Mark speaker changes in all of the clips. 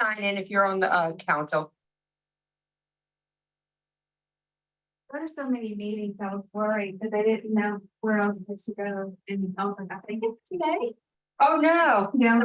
Speaker 1: sign in if you're on the council.
Speaker 2: There are so many meetings, I was worried because I didn't know where I was supposed to go, and I was like, I think it's today.
Speaker 1: Oh, no.
Speaker 2: Yeah.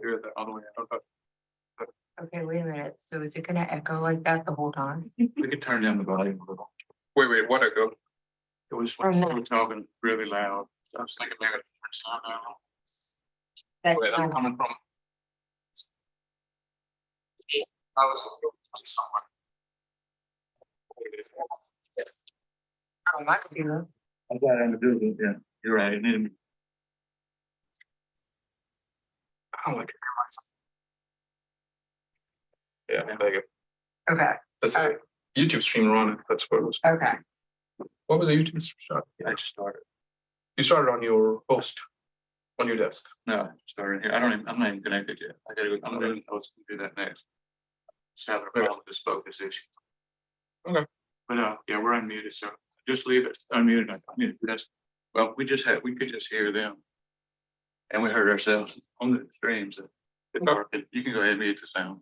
Speaker 3: You're the other way.
Speaker 1: Okay, wait a minute. So is it gonna echo like that the whole time?
Speaker 3: We could turn down the volume a little. Wait, what I go? It was
Speaker 1: Oh, no.
Speaker 3: someone talking really loud. I was thinking maybe it's not that loud.
Speaker 1: That's
Speaker 3: Where that's
Speaker 1: fine.
Speaker 3: coming from. I was somewhere.
Speaker 1: Oh, my computer.
Speaker 3: I got to do it, yeah. You're right. It needed me. I like it. Yeah, I like it.
Speaker 1: Okay,
Speaker 3: That's
Speaker 1: All
Speaker 3: a YouTube stream running. That's what it was.
Speaker 1: okay.
Speaker 3: What was the YouTube stream? Yeah, I just started. You started on your post on your desk. No, I started here. I'm not even connected yet. I gotta go. I'm gonna do that next. Just having a problem with this focus issue. Okay. But yeah, we're unmuted, so just leave it unmuted. I mean, that's, well, we could just hear them. And we heard ourselves on the streams. You can go ahead and mute the sound.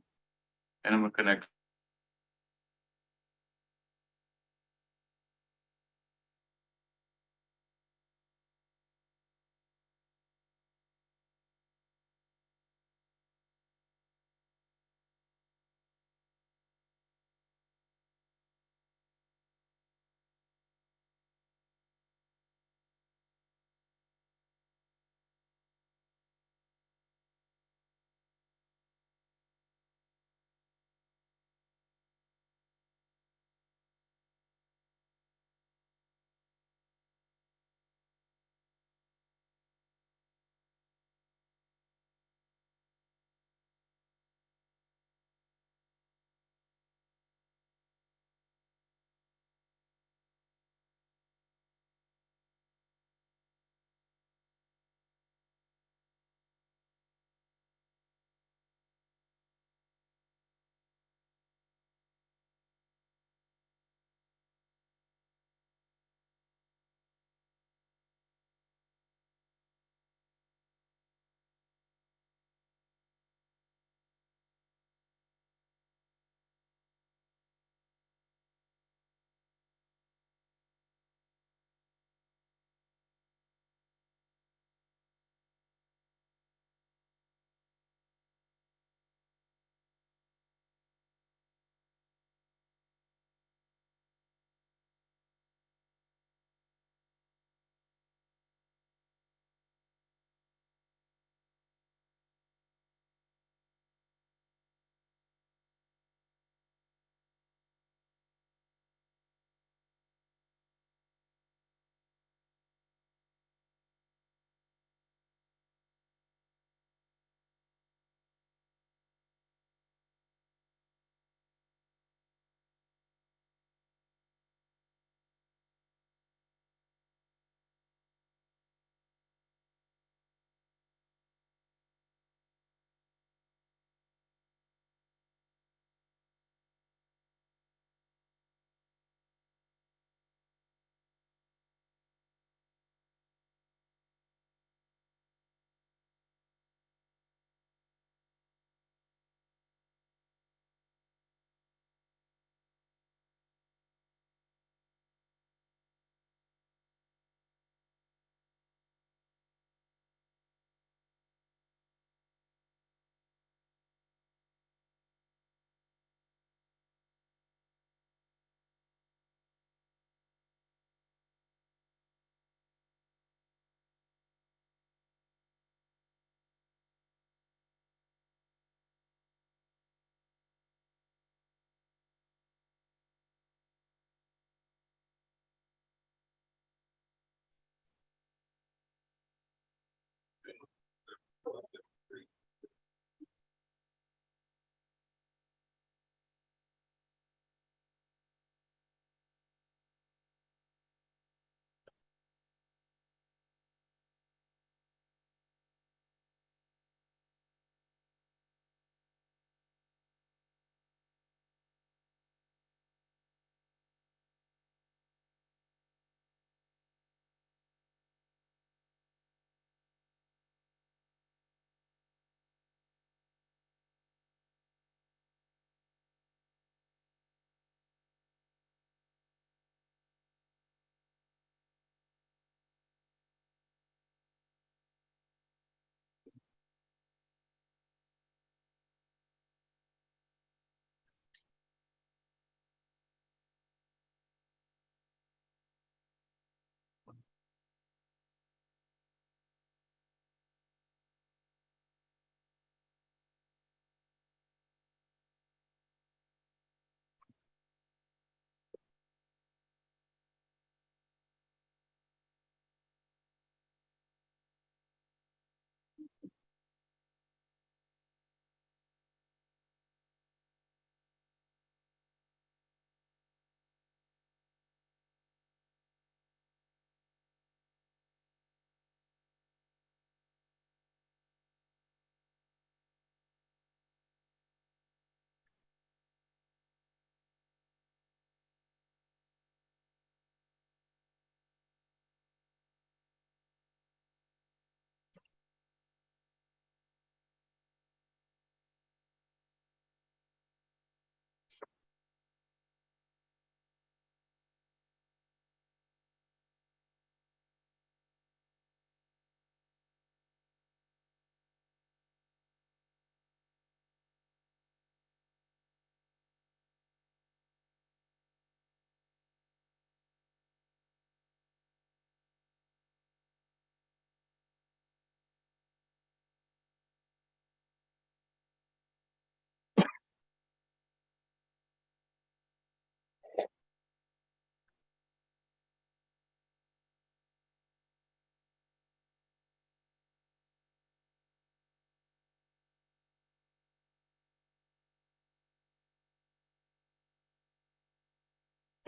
Speaker 3: And I'm gonna connect.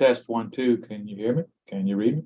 Speaker 4: Test 1, 2. Can you hear me? Can you read me?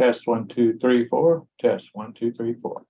Speaker 4: Test 1, 2, 3, 4. Test 1, 2, 3, 4.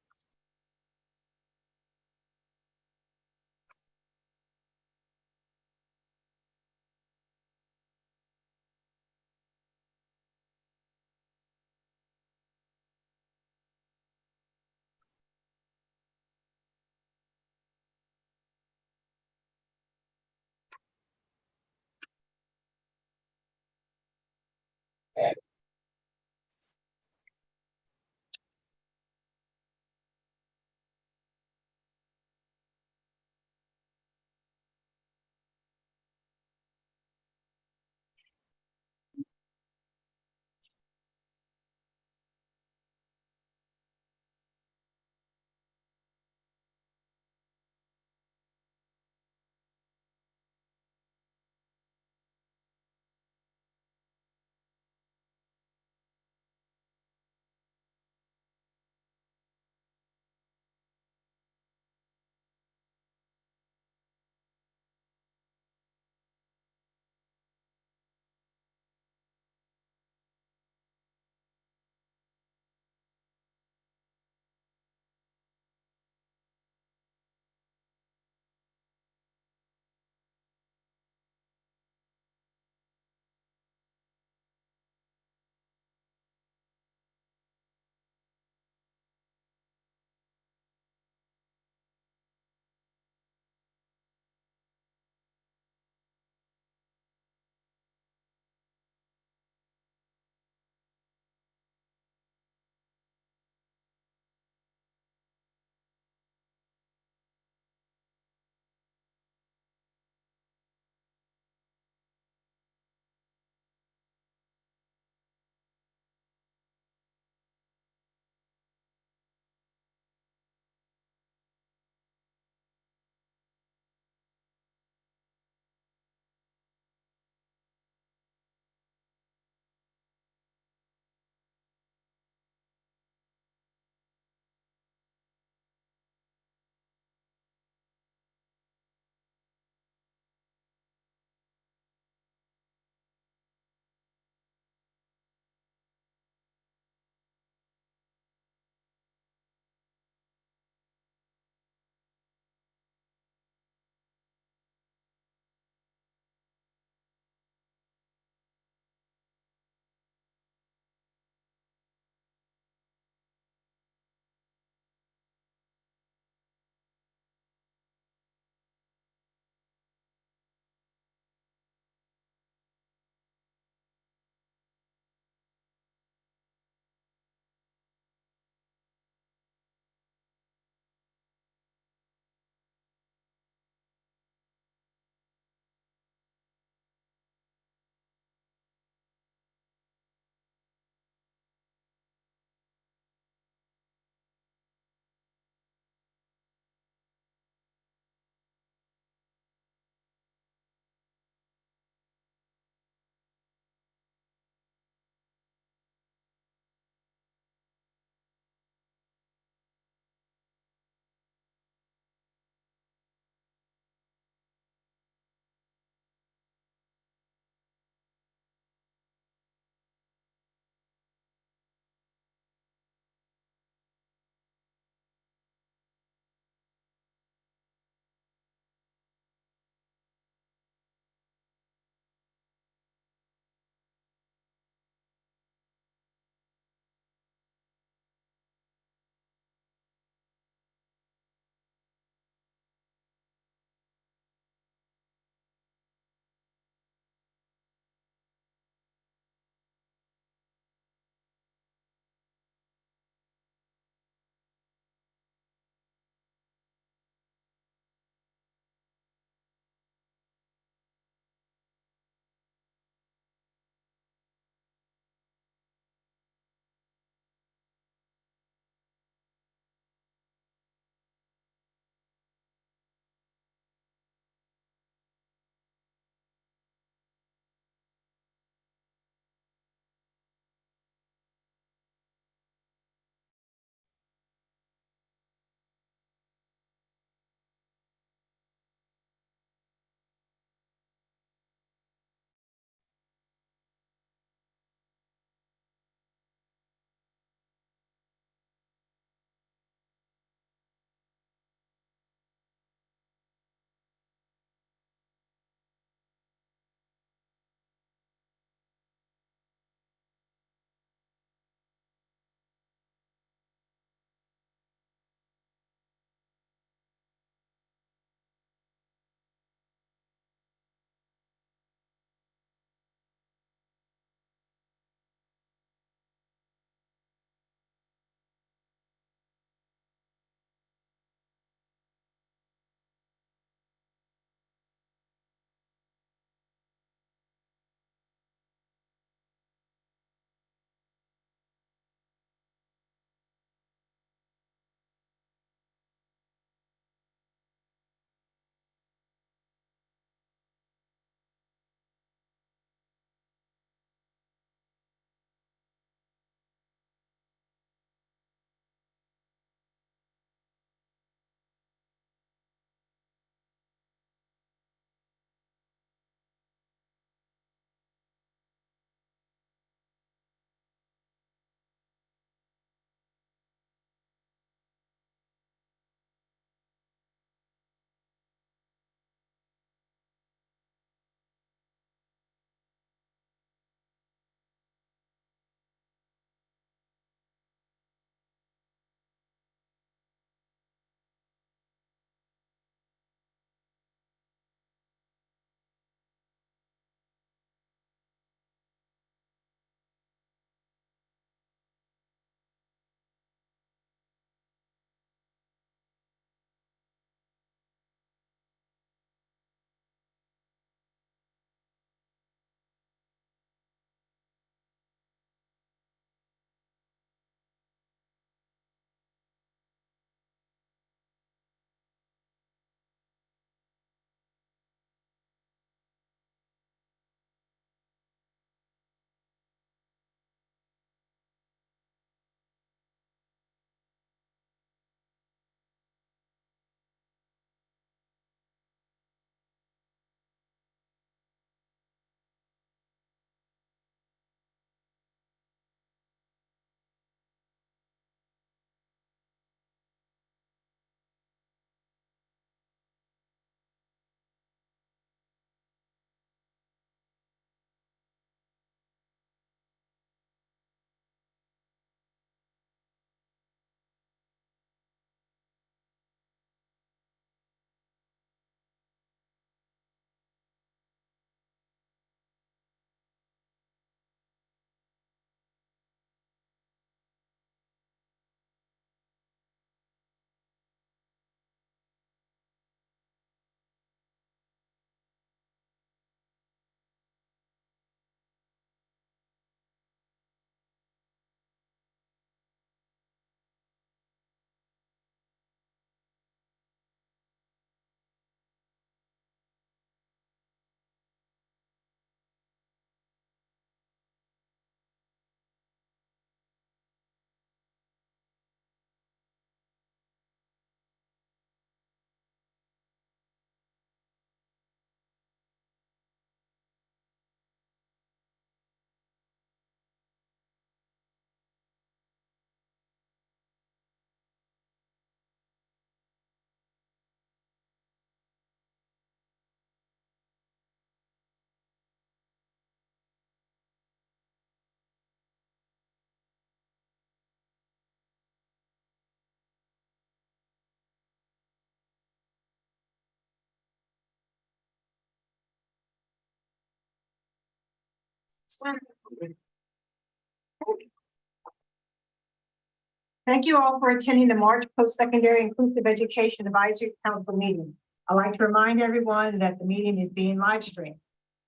Speaker 5: Thank you all for attending the March Post-Secondary Inclusive Education Advisory Council meeting. I'd like to remind everyone that the meeting is being live streamed.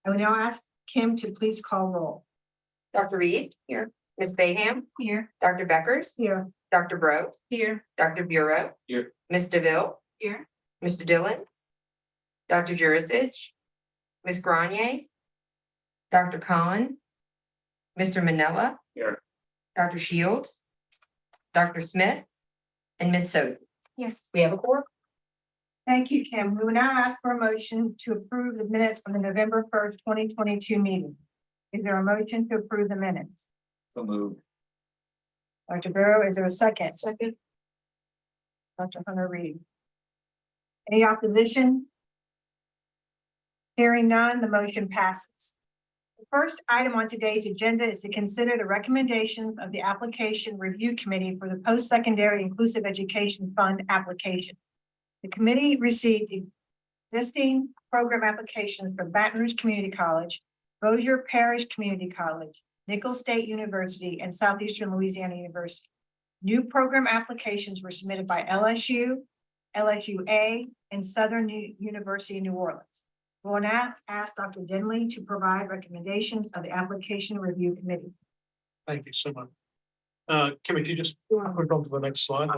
Speaker 5: I will now ask Kim to please call roll.
Speaker 1: Dr. Reed? Here. Ms. Bayham?
Speaker 2: Here.
Speaker 1: Dr. Beckers?
Speaker 5: Here.
Speaker 1: Dr. Bro?
Speaker 2: Here.
Speaker 1: Dr. Bureau?
Speaker 3: Here.
Speaker 1: Ms. DeVille?
Speaker 2: Here.
Speaker 1: Mr. Dillon? Dr. Jurisic? Ms. Grenier? Dr. Khan? Mr. Manella?
Speaker 3: Here.
Speaker 1: Dr. Shields? Dr. Smith? And Ms. Soden?
Speaker 5: Yes.
Speaker 1: We have a quorum.
Speaker 5: Thank you, Kim. We will now ask for a motion to approve the minutes from the November 1st, 2022 meeting. Is there a motion to approve the minutes?
Speaker 3: So moved.
Speaker 5: Dr. Burrow, is there a second?
Speaker 2: Second.
Speaker 5: Dr. Hunter Reed. Any opposition? Hearing none, the motion passes. The first item on today's agenda is to consider the recommendations of the Application Review Committee for the Post-Secondary Inclusive Education Fund applications. The committee received existing program applications for Baton Rouge Community College, Bossier Parish Community College, Nicholls State University, and Southeastern Louisiana University. New program applications were submitted by LSU, LSUA, and Southern University New Orleans. We will now ask Dr. Denley to provide recommendations of the Application Review Committee.
Speaker 6: Thank you so much. Kim, if you just move on to the next slide.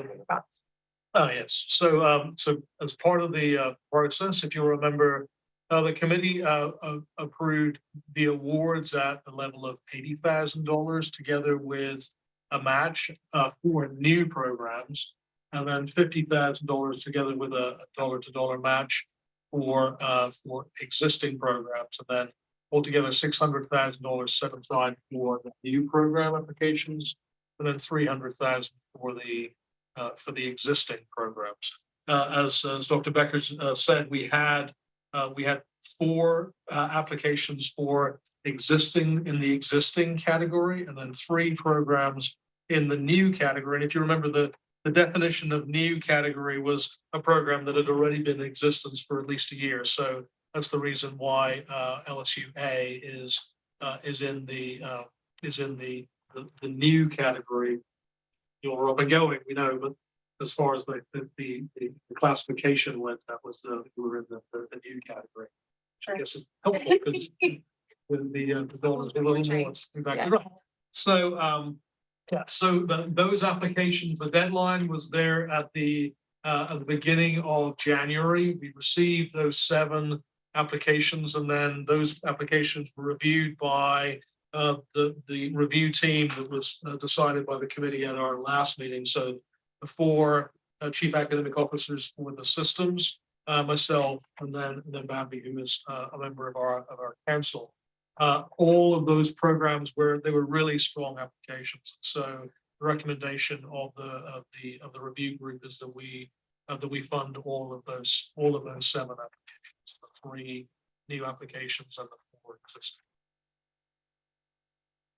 Speaker 6: Oh, yes. So as part of the process, if you'll remember, the committee approved the awards at the level of $80,000 together with a match for new programs, and then $50,000 together with a dollar-to-dollar match for existing programs, and then altogether $600,000 set aside for the new program applications, and then $300,000 for the existing programs. As Dr. Becker said, we had 4 applications for existing in the existing category, and then 3 programs in the new category. And if you remember, the definition of new category was a program that had already been in existence for at least a year. So that's the reason why LSUA is in the new category. You're up and going, we know, but as far as the classification went, that was we were in the new category. Which I guess is helpful because the dollars were a little more exactly right. So those applications, the deadline was there at the beginning of January. We received those 7 applications, and then those applications were reviewed by the review team that was decided by the committee at our last meeting. So the 4 chief academic officers for the systems, myself, and then Bambi, who is a member of our council. All of those programs were really strong applications. So the recommendation of the review group is that we fund all of those 7 applications, the 3 new applications and the 4 existing.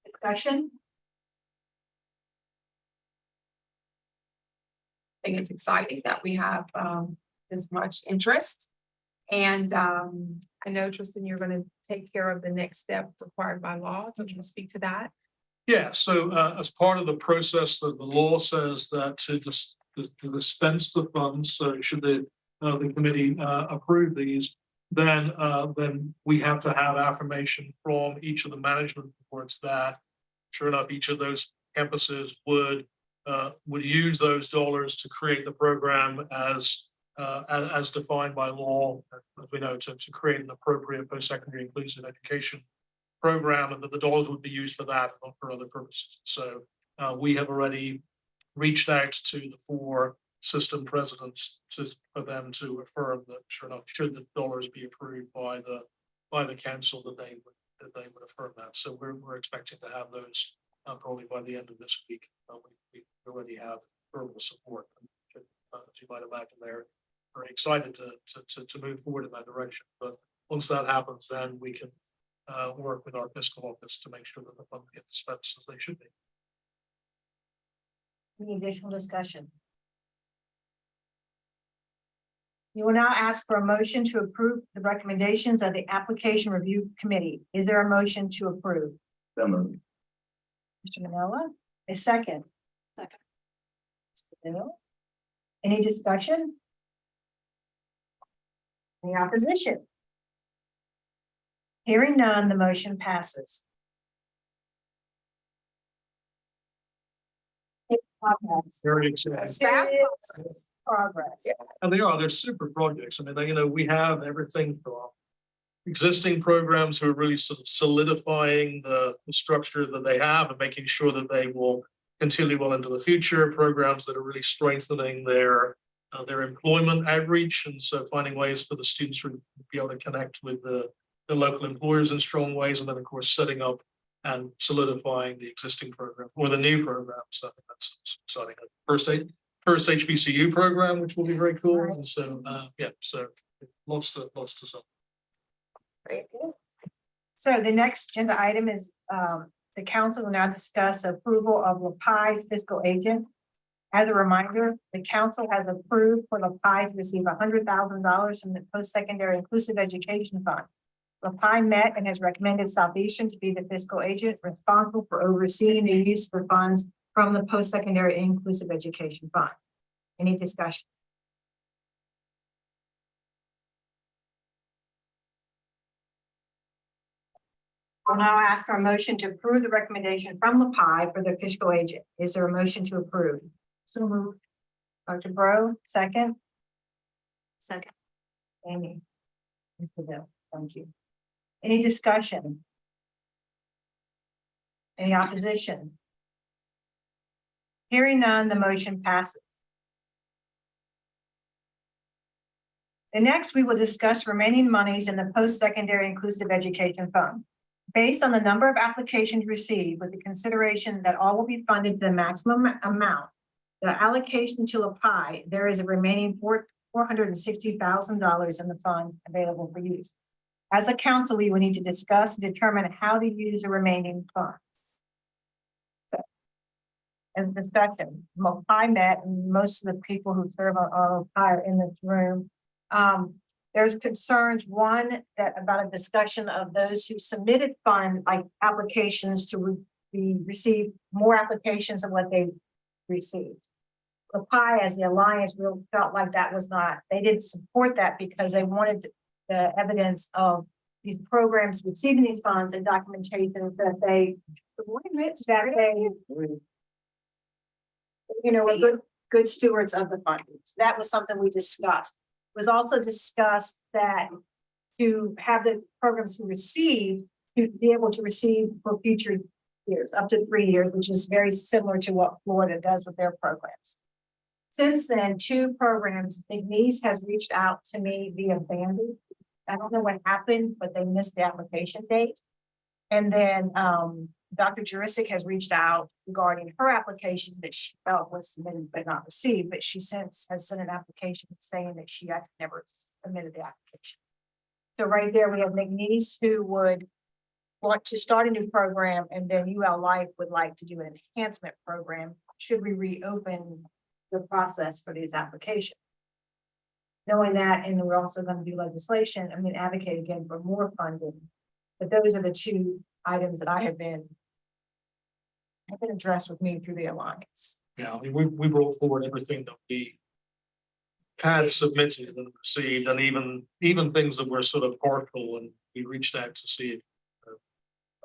Speaker 5: Discussion?
Speaker 2: I think it's exciting that we have this much interest. And I know, Tristan, you're going to take care of the next step required by law. So you can speak to that.
Speaker 6: Yeah, so as part of the process, that the law says that to dispense the funds, so should the committee approve these, then we have to have affirmation from each of the management boards that, sure enough, each of those campuses would use those dollars to create the program as defined by law, as we know, to create an appropriate post-secondary inclusive education program, and that the dollars would be used for that, not for other purposes. So we have already reached out to the 4 system presidents for them to affirm that, sure enough, should the dollars be approved by the council, that they would affirm that. So we're expecting to have those probably by the end of this week. We already have verbal support. As you might imagine, they're very excited to move forward in that direction. But once that happens, then we can work with our fiscal office to make sure that the funds get dispensed as they should be.
Speaker 5: Any additional discussion? You will now ask for a motion to approve the recommendations of the Application Review Committee. Is there a motion to approve? Mr. Manila, a second. Second. Mr. Bill. Any discussion? Any opposition? Hearing none, the motion passes. Progress.
Speaker 6: Very exciting.
Speaker 5: Serious progress.
Speaker 6: And they're super projects. I mean, we have everything from existing programs who are really sort of solidifying the structure that they have and making sure that they will continue well into the future, programs that are really strengthening their employment outreach. And so finding ways for the students to be able to connect with the local employers in strong ways. And then, of course, setting up and solidifying the existing program or the new programs. I think that's exciting. First HBCU program, which will be very cool. And so, so lots to some.
Speaker 5: So the next agenda item is, the council will now discuss approval of LaPi's fiscal agent. As a reminder, the council has approved for LaPi to receive $100,000 from the Post-Secondary Inclusive Education Fund. LaPi met and has recommended Southeastern to be the fiscal agent responsible for overseeing the use for funds from the Post-Secondary Inclusive Education Fund. Any discussion? I'll now ask for a motion to approve the recommendation from LaPi for the fiscal agent. Is there a motion to approve? So moved. Dr. Bro, second. Second. Amy. Mr. Bill, thank you. Any discussion? Any opposition? Hearing none, the motion passes. And next, we will discuss remaining monies in the Post-Secondary Inclusive Education Fund. Based on the number of applications received with the consideration that all will be funded to the maximum amount, the allocation to LaPi, there is a remaining $460,000 in the fund available for use. As a council, we will need to discuss and determine how to use the remaining funds. So, as discussion, LaPi met, and most of the people who serve on LaPi are in this room. There's concerns, one, that about a discussion of those who submitted fund like applications to receive more applications than what they received. LaPi, as the alliance, really felt like that was not, they didn't support that because they wanted the evidence of these programs receiving these funds and documentations that they, were good stewards of the funding. So that was something we discussed. It was also discussed that to have the programs who receive to be able to receive for future years, up to 3 years, which is very similar to what Florida does with their programs. Since then, 2 programs, McNeese has reached out to me via Bandy. I don't know what happened, but they missed the application date. And then Dr. Jurisic has reached out regarding her application that she felt was submitted but not received, but she since has sent an application saying that she actually never submitted the application. So right there, we have McNeese who would want to start a new program, and then UL Life would like to do an enhancement program. Should we reopen the process for these applications? Knowing that, and we're also going to do legislation, I'm going to advocate again for more funding. But those are the 2 items that have been addressed with me through the alliance.
Speaker 6: Yeah, I mean, we brought forward everything that we had submitted and received, and even things that were sort of partial, and we reached out to see if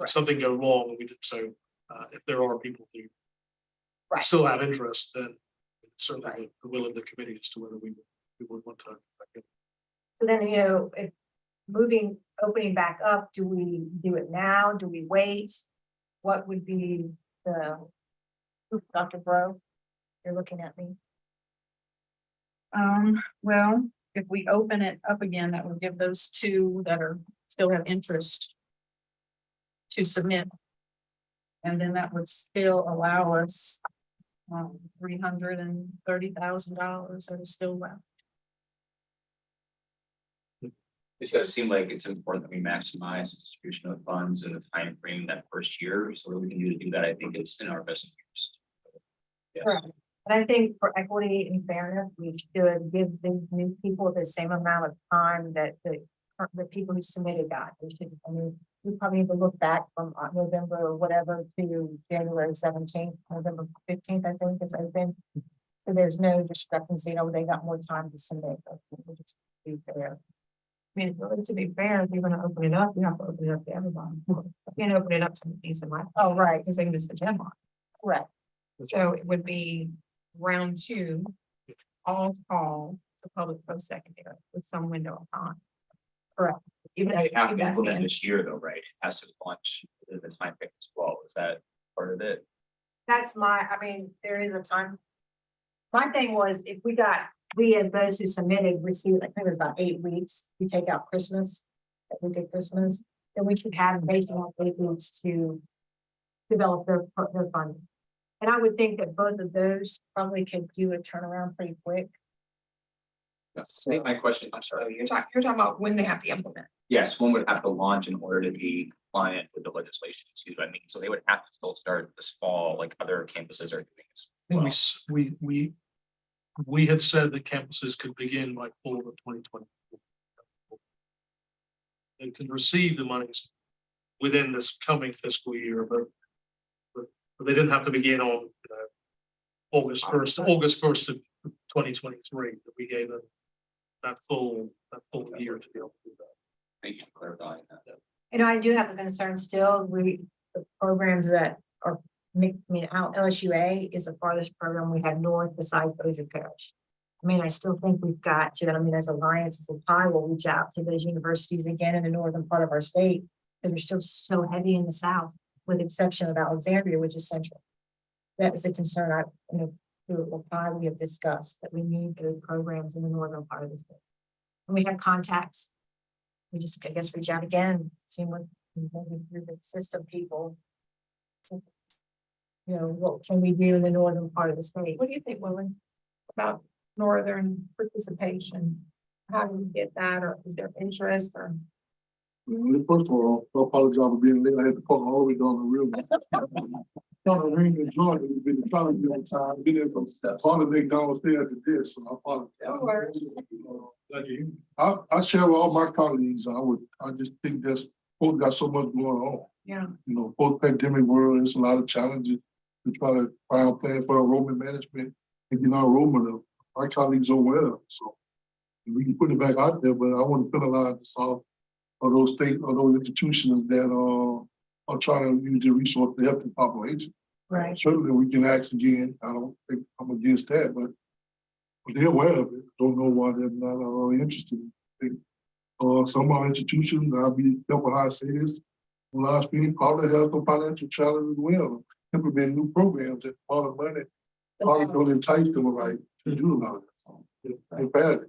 Speaker 6: something go wrong, and we did so. If there are people who still have interest, then certainly the will of the committee as to whether we would want to.
Speaker 5: So then, if opening back up, do we do it now? Do we wait? What would be the, Dr. Bro, you're looking at me.
Speaker 1: Well, if we open it up again, that would give those 2 that still have interest to submit. And then that would still allow us $330,000 that is still left.
Speaker 7: It does seem like it's important that we maximize the distribution of funds in the time frame that first year. So what we can do that, I think it's in our best interest. Yes.
Speaker 5: Right. And I think for equity and fairness, we should give these new people the same amount of time that the people who submitted got. We should, we probably need to look back from November or whatever to January 17th, November 15th, I think is open. So there's no discrepancy, they got more time to submit. We'll just be fair.
Speaker 2: I mean, really, to be fair, if you're gonna open it up, you have to open it up to everybody. You can't open it up to these in my,
Speaker 5: Oh, right,
Speaker 2: because they missed the deadline.
Speaker 5: correct.
Speaker 2: So it would be round two, all call to public post-secondary with some window of time.
Speaker 5: Correct.
Speaker 2: Even
Speaker 7: It have to
Speaker 2: that's the
Speaker 7: implement
Speaker 2: end.
Speaker 7: this year though, right? It has to launch within the time frame as well. Is that part of it?
Speaker 5: That's there is a time. My thing was, if we as those who submitted received, I think it was about 8 weeks, you take out Christmas, that week of Christmas, then we should have basically 8 weeks to develop their funding. And I would think that both of those probably could do a turnaround pretty quick.
Speaker 7: That's my question. I'm sorry.
Speaker 2: You're talking about when they have to implement.
Speaker 7: Yes, one would have to launch in order to be compliant with the legislation. Excuse what I mean. So they would have to still start this fall, like other campuses are doing as
Speaker 6: I think
Speaker 7: well.
Speaker 6: we, we had said that campuses could begin by fall of 2020. They can receive the monies within this coming fiscal year, but they didn't have to begin on August 1st of 2023. We gave them that full year to be able to do that.
Speaker 7: Thank you for clarifying that.
Speaker 5: And I do have a concern still, the programs that are, out LSUA is the farthest program we have north besides Bossier Parish. I still think we've got to, as Alliance, as a pie, we'll reach out to those universities again in the northern part of our state, because we're still so heavy in the south, with the exception of Alexandria, which is central. That is a concern through pie we have discussed, that we need those programs in the northern part of the state. And we have contacts. We just, I guess, reach out again, see what, maybe through the system people. What can we do in the northern part of the state?
Speaker 2: What do you think, Willie, about northern participation? How do we get that, or is there interest, or?
Speaker 8: First of all, I apologize for being late. I had to park all the way down the river. Down the ring in Georgia, we've been trying to get on time, get in from holiday downstairs at the desk, so I apologize.
Speaker 6: Glad you.
Speaker 8: I share with all my colleagues, I just think there's, both got so much going on.
Speaker 2: Yeah.
Speaker 8: Post-pandemic world, there's a lot of challenges to try to find a plan for enrollment management and get our enrollment up. My colleagues are aware, so we can put it back out there, but I want to penalize all of those state or those institutions that are trying to use the resource to help the population.
Speaker 5: Right.
Speaker 8: Certainly we can ask again. I don't think I'm against that, but they're aware of it. Don't know why they're not interested in it. Some of our institutions, I'll be careful how I say this, last week, probably have some financial challenges as well. Implement new programs that all the money probably don't entice them right to do a lot of that. So, they're bad.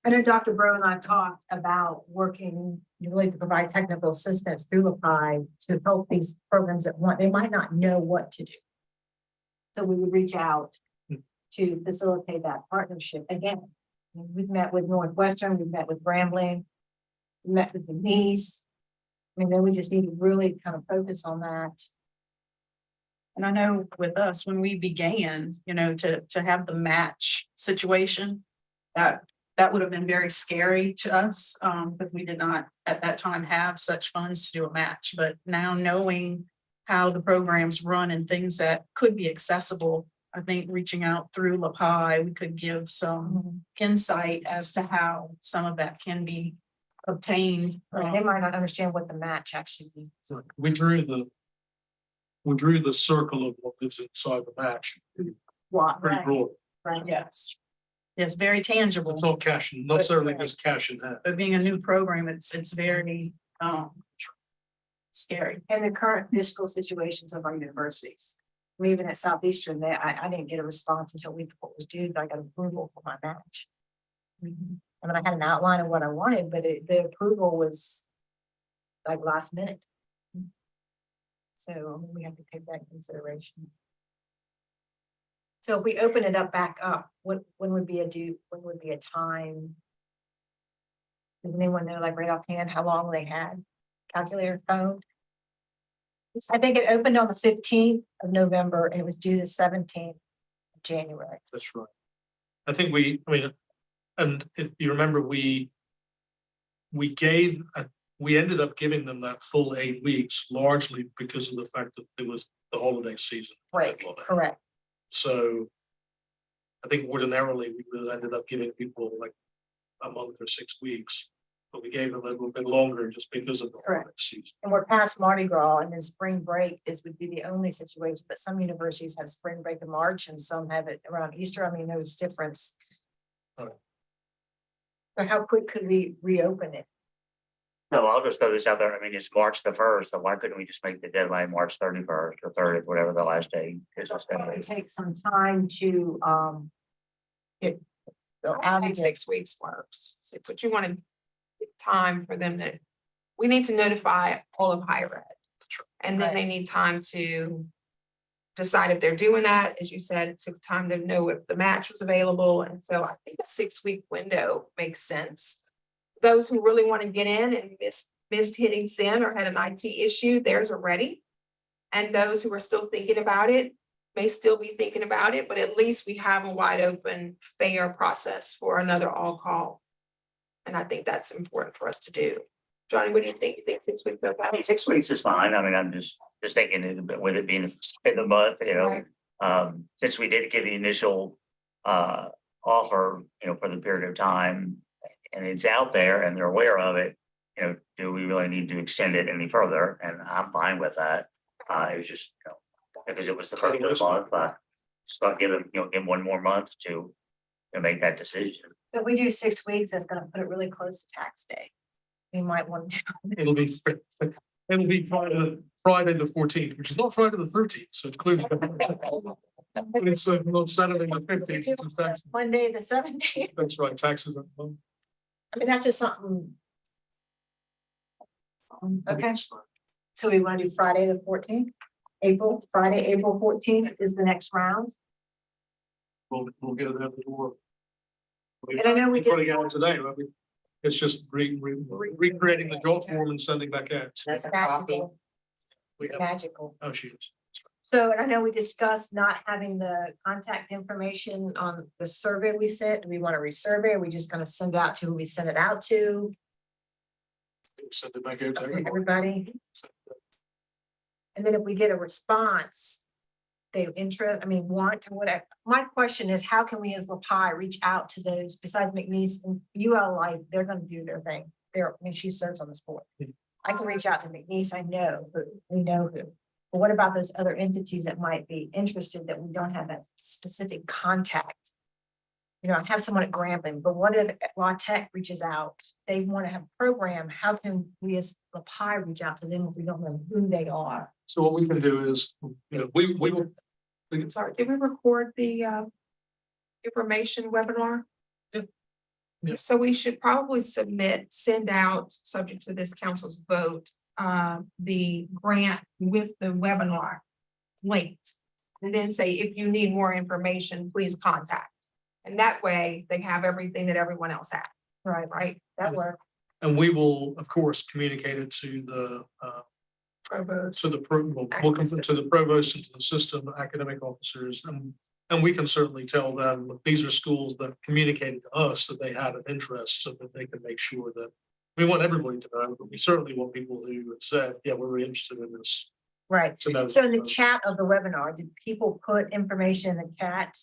Speaker 5: I know Dr. Bro and I talked about working really to provide technical assistance through Apply to help these programs that they might not know what to do. So we would reach out to facilitate that partnership. Again, we've met with Northwestern, we've met with Grambling, we met with Denise. Then we just need to really kind of focus on that.
Speaker 1: And I know with us, when we began, to have the match situation, that would have been very scary to us, but we did not at that time have such funds to do a match. But now knowing how the programs run and things that could be accessible, I think reaching out through LaPi, we could give some insight as to how some of that can be obtained.
Speaker 5: They might not understand what the match actually means.
Speaker 6: We drew the circle of what lives inside the match. Pretty broad.
Speaker 5: Right.
Speaker 1: Yes. Yes, very tangible.
Speaker 6: It's not cash, not necessarily just cash in hand.
Speaker 1: But being a new program, it's very scary.
Speaker 5: And the current fiscal situations of our universities. Even at Southeastern, I didn't get a response until we was due. I got approval for my match. I had an outline of what I wanted, but the approval was like last minute. So we have to take that into consideration. So if we open it up back up, when would be a time? Does anyone know, like right offhand, how long they had calculator phone? I think it opened on the 15th of November and it was due the 17th of January.
Speaker 6: That's right. I think and if you remember, we gave we ended up giving them that full 8 weeks largely because of the fact that it was the holiday season.
Speaker 5: Right, correct.
Speaker 6: So I think ordinarily we would have ended up giving people like a month or 6 weeks, but we gave them a little bit longer just because of the holiday
Speaker 5: Correct.
Speaker 6: season.
Speaker 5: And we're past Mardi Gras, and then spring break would be the only situation, but some universities have spring break in March and some have it around Easter. I mean, there's difference.
Speaker 6: Right.
Speaker 5: So how quick could we reopen it?
Speaker 9: No, I'll just throw this out there. I mean, it's March the 1st, so why couldn't we just make the deadline March 31st or 30th, whatever the last day is?
Speaker 5: It would take some time to, get.
Speaker 2: I'd say 6 weeks works. Six, but you want to time for them to, we need to notify all of higher ed. And then they need time to decide if they're doing that. As you said, it took time to know if the match was available. And so I think a 6-week window makes sense. Those who really want to get in and missed hitting send or had an IT issue, theirs are ready. And those who are still thinking about it may still be thinking about it, but at least we have a wide open, fair process for another all call. And I think that's important for us to do. Johnny, what do you think? You think 6 weeks?
Speaker 9: I mean, 6 weeks is fine. I mean, I'm just thinking with it being in the month, you know,
Speaker 2: Right.
Speaker 9: Since we did give the initial offer, you know, for the period of time and it's out there and they're aware of it, you know, do we really need to extend it any further? And I'm fine with that. It was just, you know, because it was the first of the month, just not give them, you know, give them one more month to make that decision.
Speaker 5: If we do 6 weeks, that's gonna put it really close to tax day. We might want to.
Speaker 6: It'll be Friday the 14th, which is not Friday the 13th, so it's clearly. It's not Saturday the 15th.
Speaker 5: Monday, the 17th.
Speaker 6: That's right, taxes.
Speaker 5: I mean, that's just something. Okay, so we want to do Friday, the 14th, Friday, April 14th is the next round.
Speaker 6: We'll get it out the door.
Speaker 5: And I know we
Speaker 6: Putting
Speaker 5: did.
Speaker 6: it out today, right? It's just recreating the job form and sending back out.
Speaker 5: That's magical.
Speaker 6: We have,
Speaker 5: Magical.
Speaker 6: oh, she is.
Speaker 5: So, and I know we discussed not having the contact information on the survey we sent. Do we want to resurvey? Are we just gonna send out to who we send it out to?
Speaker 6: Send it back out to everybody.
Speaker 5: Everybody? And then if we get a response, they want to whatever. My question is, how can we as LaPi reach out to those besides McNeese and ULI? They're gonna do their thing. She serves on this board. I can reach out to McNeese. I know, but we know who. But what about those other entities that might be interested that we don't have that specific contact? You know, I have someone at Grambling, but what if La Tech reaches out? They want to have a program. How can we as LaPi reach out to them if we don't know who they are?
Speaker 6: So what we can do is, you know, we will.
Speaker 2: Sorry, did we record the information webinar?
Speaker 6: Yeah. Yeah.
Speaker 2: So we should probably send out, subject to this council's vote, the grant with the webinar linked. And then say, if you need more information, please contact. And that way they have everything that everyone else has. Right?
Speaker 5: That works.
Speaker 6: And we will, of course, communicate it to the
Speaker 2: Provost.
Speaker 6: to the provost and to the system academic officers, and we can certainly tell them these are schools that communicated to us that they had an interest, so that they can make sure that we want everybody to know, but we certainly want people who have said, yeah, we're interested in this.
Speaker 5: Right.
Speaker 6: To know.
Speaker 5: So in the chat of the webinar, did people put information in the chat?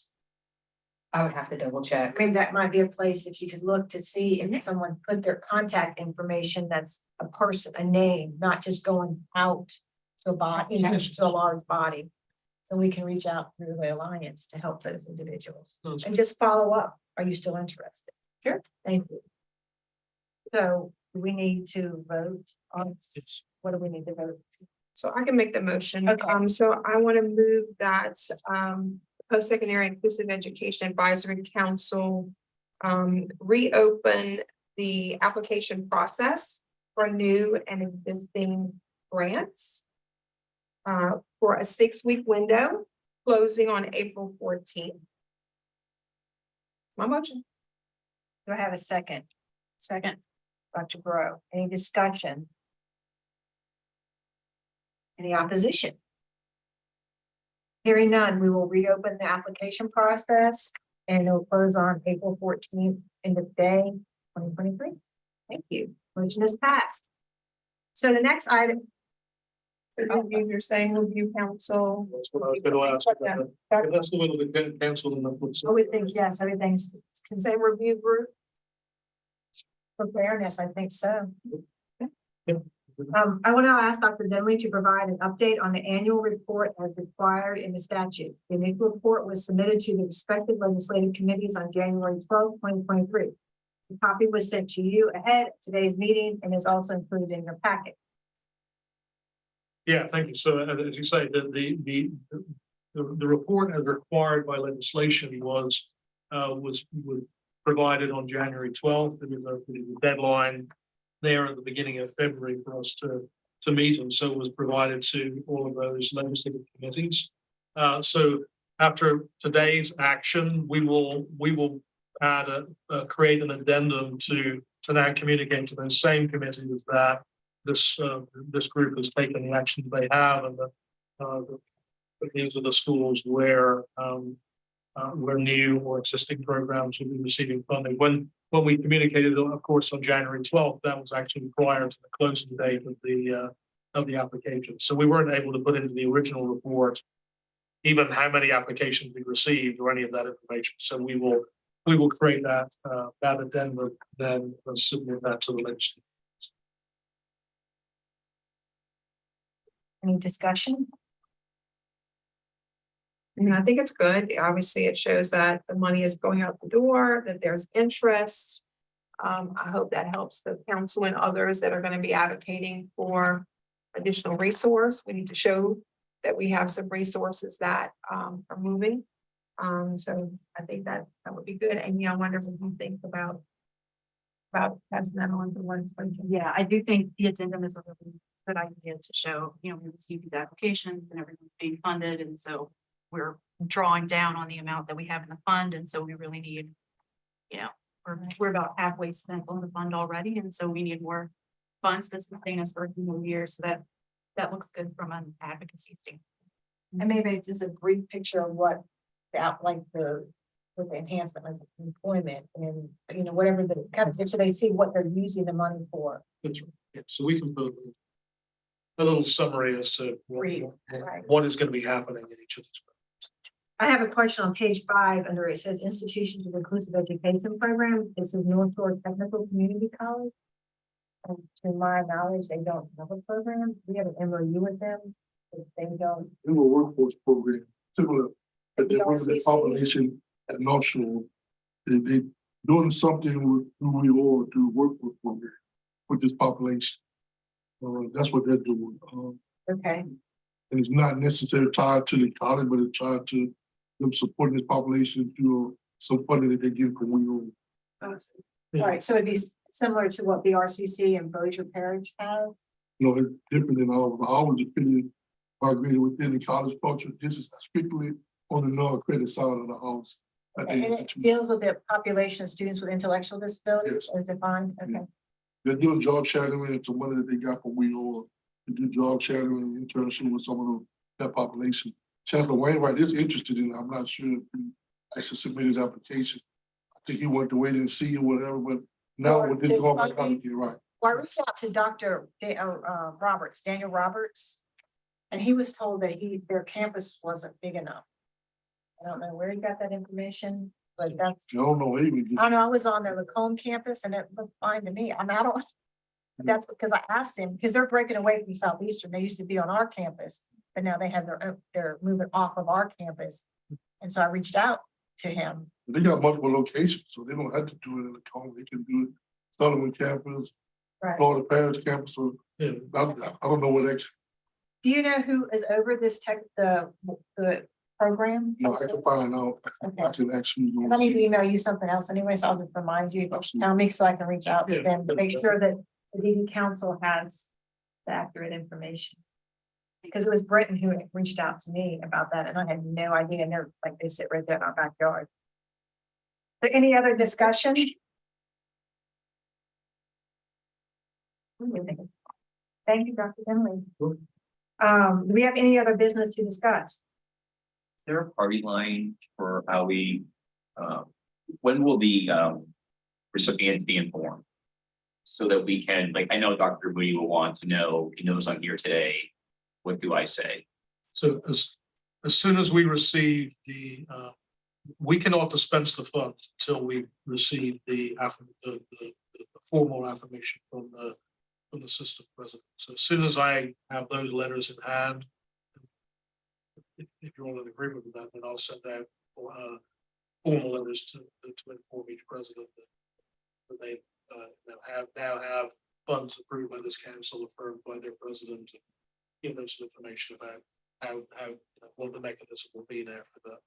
Speaker 10: I would have to double check.
Speaker 5: I mean, that might be a place if you could look to see if someone put their contact information, that's a person, a name, not just going out to a body, to a large body. Then we can reach out through the alliance to help those individuals and just follow up. Are you still interested?
Speaker 2: Sure.
Speaker 5: Thank you. So do we need to vote on, what do we need to vote?
Speaker 2: So I can make the motion.
Speaker 5: Okay.
Speaker 2: So I want to move that Post-Secondary Inclusive Education Advisory Council reopen the application process for new and existing grants for a 6-week window closing on April 14th. My motion.
Speaker 5: Do I have a second? Second, Dr. Bro, any discussion? Any opposition? Hearing none, we will reopen the application process and it'll close on April 14th, end of day, 2023. Thank you. Motion is passed. So the next item,
Speaker 2: You're saying review council.
Speaker 6: That's what I was gonna ask. If that's the one that get canceled and then what's.
Speaker 5: I would think, yes, everything's
Speaker 2: Same review group.
Speaker 5: for fairness, I think so.
Speaker 6: Yeah.
Speaker 5: I will now ask Dr. Denley to provide an update on the annual report as required in the statute. The initial report was submitted to the respective legislative committees on January 12, 2023. The copy was sent to you ahead of today's meeting and is also included in your packet.
Speaker 6: Yeah, thank you. So as you say, the report as required by legislation was provided on January 12th. There was a deadline there at the beginning of February for us to meet, and so it was provided to all of those legislative committees. So after today's action, we will add create an addendum to now communicate to those same committees that this group has taken the action they have, and that these are the schools where new or existing programs will be receiving funding. When we communicated, of course, on January 12th, that was actually prior to the closing date of the application. So we weren't able to put into the original report even how many applications we received or any of that information. So we will create that addendum, then submit that to the legislature.
Speaker 5: Any discussion?
Speaker 2: I think it's good. Obviously, it shows that the money is going out the door, that there's interest. I hope that helps the council and others that are going to be advocating for additional resource. We need to show that we have some resources that are moving. So I think that would be good. Amy, I wonder what you think about passing that on to legislature.
Speaker 1: Yeah, I do think the addendum is a really good idea to show, we receive these applications and everything's being funded, and so we're drawing down on the amount that we have in the fund, and so we really need, we're about halfway spent on the fund already, and so we need more funds to sustain us for a few more years, so that looks good from an advocacy standpoint.
Speaker 5: And maybe just a brief picture of what with the enhancement, like employment and, whatever the kind of, so they see what they're using the money for.
Speaker 6: That's right. Yeah, so we can put a little summary as to
Speaker 5: Right.
Speaker 6: what is going to be happening in each of these.
Speaker 5: I have a question on page 5 under it says institutions of inclusive education program. This is North Shore Technical Community College. And to my knowledge, they don't have a program. We have an MOU with them. But they don't.
Speaker 8: In a workforce program, similar, but they bring the
Speaker 5: RCC.
Speaker 8: population at North Shore. They doing something with who we are to workforce program with this population. That's what they're doing.
Speaker 5: Okay.
Speaker 8: And it's not necessarily tied to the college, but it's tied to them supporting this population through some funding that they get from we own.
Speaker 5: All right. So it'd be similar to what the RCC and Bossier Parish has.
Speaker 8: It's different than our opinion. Migrated within the college culture. This is strictly on the non-credit side of the house.
Speaker 5: And it deals with the population of students with intellectual disabilities as defined. Okay.
Speaker 8: Yeah. They're doing job shadowing and some money that they got from we own to do job shadowing and internship with some of that population. Chancellor Wainwright is interested in it. I'm not sure if he actually submitted his application. I think he wanted to wait and see or whatever, but now
Speaker 5: Or
Speaker 8: with this
Speaker 5: this
Speaker 8: going back
Speaker 5: funding?
Speaker 8: out, you're right.
Speaker 5: Well, I reached out to Dr. Daniel Roberts, and he was told that their campus wasn't big enough. I don't know where he got that information, but that's,
Speaker 8: I don't know, maybe.
Speaker 5: I don't know, I was on the Lacombe campus and it looked fine to me. I mean, I don't, that's because I asked him, because they're breaking away from Southeastern. They used to be on our campus, but now they have they're moving off of our campus. And so I reached out to him.
Speaker 8: They got multiple locations, so they don't have to do it in the Lacombe. They can do it Sullivan campus,
Speaker 5: Right.
Speaker 8: Florida Parish campus, or
Speaker 6: Yeah.
Speaker 8: I don't know what actually.
Speaker 5: Do you know who is over this the program?
Speaker 8: No, I can find out. I can actually.
Speaker 5: 'Cause I need to email you something else anyway, so I'll just remind you, tell me so I can reach out to them to make sure that the DD council has the accurate information. Because it was Brenton who had reached out to me about that and I had no idea, and they're like, they sit right there in our backyard. So any other discussion? Thank you, Dr. Finley. Do we have any other business to discuss?
Speaker 7: There a party line for how when will the recipient be informed? so that we can, like, I know Dr. Moody will want to know, he knows I'm here today. What do I say?
Speaker 6: So as soon as we receive we cannot dispense the funds until we receive the formal affirmation from the system president. So as soon as I have those letters in hand, if you're all in agreement with that, then I'll send out formal letters to inform each president that they now have funds approved by this council, affirmed by their president, and give them some information about how what the mechanism will be there for the.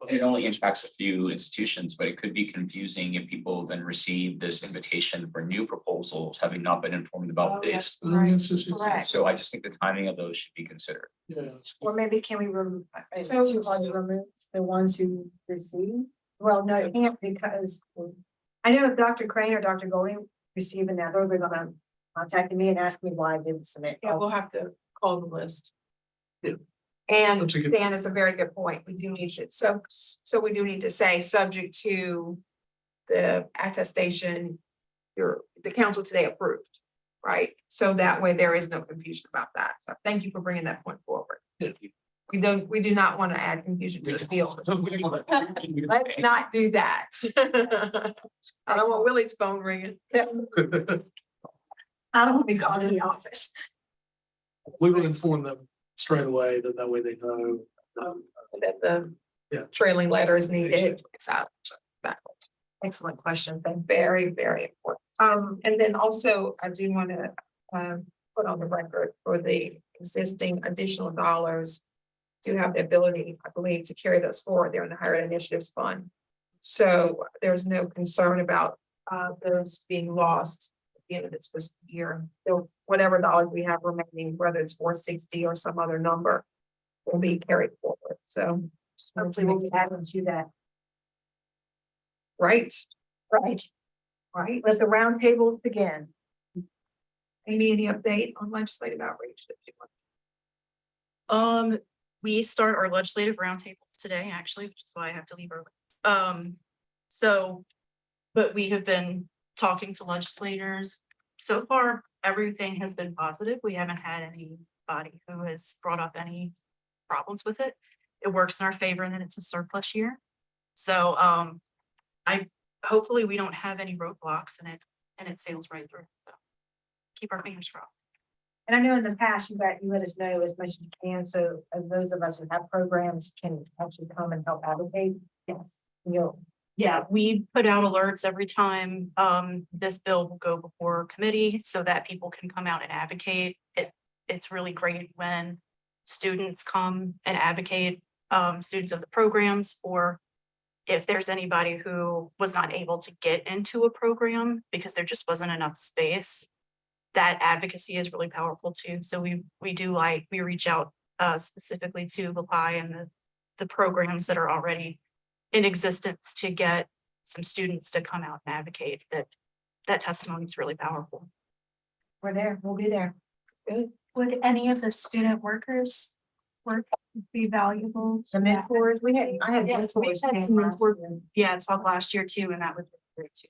Speaker 7: It only impacts a few institutions, but it could be confusing if people then receive this invitation for new proposals, having not been informed about this.
Speaker 5: Correct.
Speaker 7: So I just think the timing of those should be considered.
Speaker 6: Yeah.
Speaker 5: Or maybe can we remove,
Speaker 2: So-
Speaker 5: remove the ones who receive? Well, no, it can't, because I know if Dr. Crane or Dr. Golding receive another, they're gonna contact me and ask me why I didn't submit.
Speaker 2: Yeah, we'll have to call the list.
Speaker 6: Yeah.
Speaker 2: And
Speaker 6: That's a good-
Speaker 2: Dan, it's a very good point. We do need to, so we do need to say, subject to the attestation, the council today approved, right? So that way there is no confusion about that. So thank you for bringing that point forward.
Speaker 6: Yeah.
Speaker 2: We do not want to add confusion to the field. Let's not do that. I don't want Willie's phone ringing.
Speaker 5: I don't want to be called in the office.
Speaker 6: We will inform them straight away, that way they know.
Speaker 2: That the
Speaker 6: Yeah.
Speaker 2: trailing letter is needed. Exactly.
Speaker 5: Excellent question. Thank you.
Speaker 2: Very, very important. And then also, I do want to put on the record for the existing additional dollars. Do have the ability, I believe, to carry those forward. They're in the Higher Ed Initiatives Fund. So there's no concern about those being lost at the end of this fiscal year. So whatever dollars we have remaining, whether it's 460 or some other number, will be carried forward. So
Speaker 5: Hopefully we'll be adding to that.
Speaker 2: right,
Speaker 5: Right.
Speaker 2: right.
Speaker 5: Let the roundtables begin.
Speaker 2: Amy, any update on legislative outreach that you want?
Speaker 1: We start our legislative roundtables today, actually, which is why I have to leave early. But we have been talking to legislators. So far, everything has been positive. We haven't had anybody who has brought up any problems with it. It works in our favor and then it's a surplus year. So, hopefully we don't have any roadblocks and it sails right through. So keep our fingers crossed.
Speaker 5: And I know in the past, you let us know as much as you can, so those of us who have programs can actually come and help advocate.
Speaker 1: Yes.
Speaker 5: You'll,
Speaker 1: Yeah, we put out alerts every time this bill will go before committee so that people can come out and advocate. It's really great when students come and advocate, students of the programs, or if there's anybody who was not able to get into a program because there just wasn't enough space. That advocacy is really powerful too. So we reach out specifically to LaPi and the programs that are already in existence to get some students to come out and advocate. That testimony is really powerful.
Speaker 5: we're there, we'll be there.
Speaker 2: Good.
Speaker 11: Would any of the student workers work be valuable?
Speaker 5: The mentors, I had
Speaker 1: Yes, we've
Speaker 5: mentors.
Speaker 1: had
Speaker 5: came
Speaker 1: some
Speaker 5: last
Speaker 1: mentors.
Speaker 5: year.
Speaker 1: Yeah, it's about last year too, and that was great too.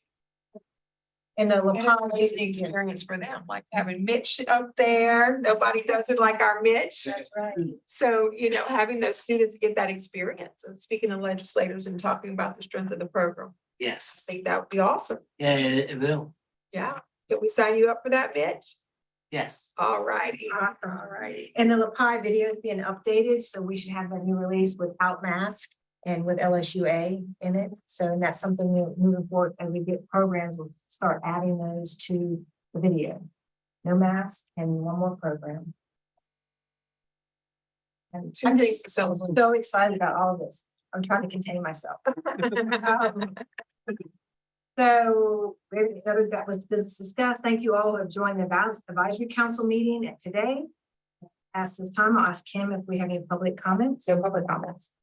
Speaker 5: And the
Speaker 2: And
Speaker 5: LaPi
Speaker 2: it's the experience for them, like having Mitch up there. Nobody does it like our Mitch.
Speaker 5: That's right.
Speaker 2: So, having those students get that experience of speaking to legislators and talking about the strength of the program. I
Speaker 12: Yes,
Speaker 2: think that would be awesome.
Speaker 12: yeah, it will,
Speaker 2: Yeah. Can we sign you up for that, Mitch?
Speaker 12: yes.
Speaker 2: All righty.
Speaker 5: Awesome.
Speaker 2: All righty.
Speaker 5: And the LaPi video is being updated, so we should have a new release without mask and with LSUA in it. So and that's something we're moving forward, and we get programs, we'll start adding those to the video. No mask and one more program. And
Speaker 2: Two
Speaker 5: I'm
Speaker 2: things
Speaker 5: just
Speaker 2: to
Speaker 5: so
Speaker 2: celebrate.
Speaker 5: excited about all this. I'm trying to contain myself. So maybe another that was business discussed. Thank you all who have joined the advisory council meeting today. At this time, I'll ask Kim if we have any public comments. No public comments.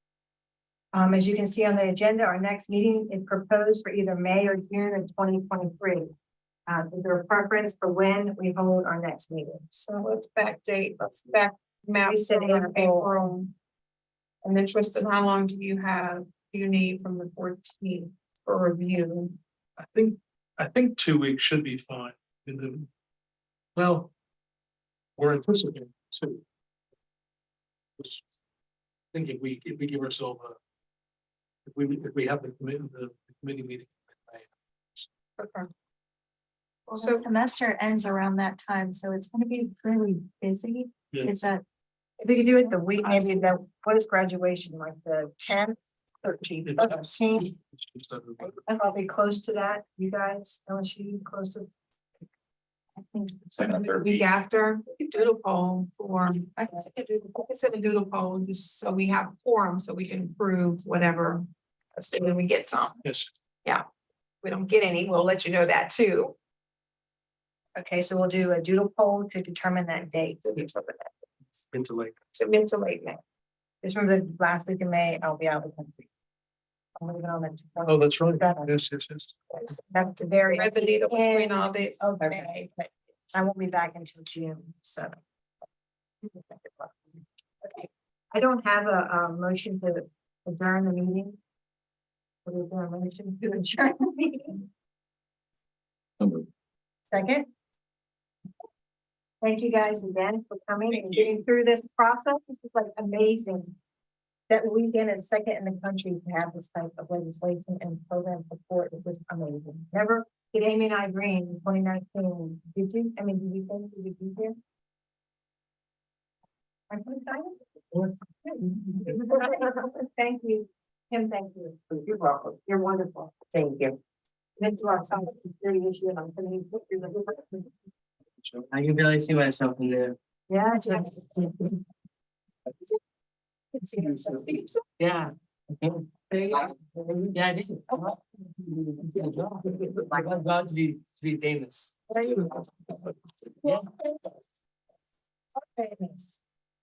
Speaker 5: As you can see on the agenda, our next meeting is proposed for either May or June of 2023. Is there a preference for when we hold our next meeting?
Speaker 2: So let's backdate, let's back map
Speaker 5: We said
Speaker 2: from
Speaker 5: April.
Speaker 2: April. And then Tristan, how long do you need from the 14th for review?
Speaker 6: I think 2 weeks should be fine. in the, well, we're anticipating too. Just think if we give ourselves a, if we have the committee meeting.
Speaker 2: Okay.
Speaker 11: Well,
Speaker 2: So-
Speaker 11: the semester ends around that time, so it's gonna be really busy.
Speaker 6: Yeah.
Speaker 11: Is that,
Speaker 5: If we could do it the week, maybe the, what is graduation, like the 10th, 13th, 13th?
Speaker 6: It's just everybody.
Speaker 5: I'll be close to that, you guys, LSU, close to.
Speaker 11: I think,
Speaker 7: Second or third
Speaker 2: Week
Speaker 7: week.
Speaker 2: after, we could doodle poll for, I can send a doodle poll, just so we have quorum, so we can approve whatever. Assuming we get some,
Speaker 6: Yes,
Speaker 2: we don't get any, we'll let you know that too.
Speaker 5: Okay, so we'll do a doodle poll to determine that date.
Speaker 6: into late.
Speaker 2: So mid to late May.
Speaker 5: Just remember the last week in May, I'll be out of the country. I'm leaving on the.
Speaker 6: Oh, that's right.
Speaker 5: 27th.
Speaker 6: Yes.
Speaker 5: That's the very.
Speaker 2: Read the needle between
Speaker 5: end
Speaker 2: all this.
Speaker 5: of May, but I won't be back until June 7th. Okay, I don't have a motion to adjourn the meeting. What is there a motion to adjourn the meeting? Second? Thank you guys again for coming and getting through this process. This is like amazing. That Louisiana is second in the country to have this type of legislation and program support. It was amazing. Never did Amy and I agree in 2019. Did you? I mean, did you think you would be here? I'm so excited. Thank you. Kim, thank you. You're welcome. You're wonderful. Thank you. This is our science security issue and I'm going to.
Speaker 12: I can really see myself in there.
Speaker 5: Yeah.
Speaker 12: Yeah.
Speaker 2: There you go.
Speaker 12: Yeah, I did. I want God to be famous.
Speaker 5: There you go.
Speaker 12: Yeah.
Speaker 5: Famous.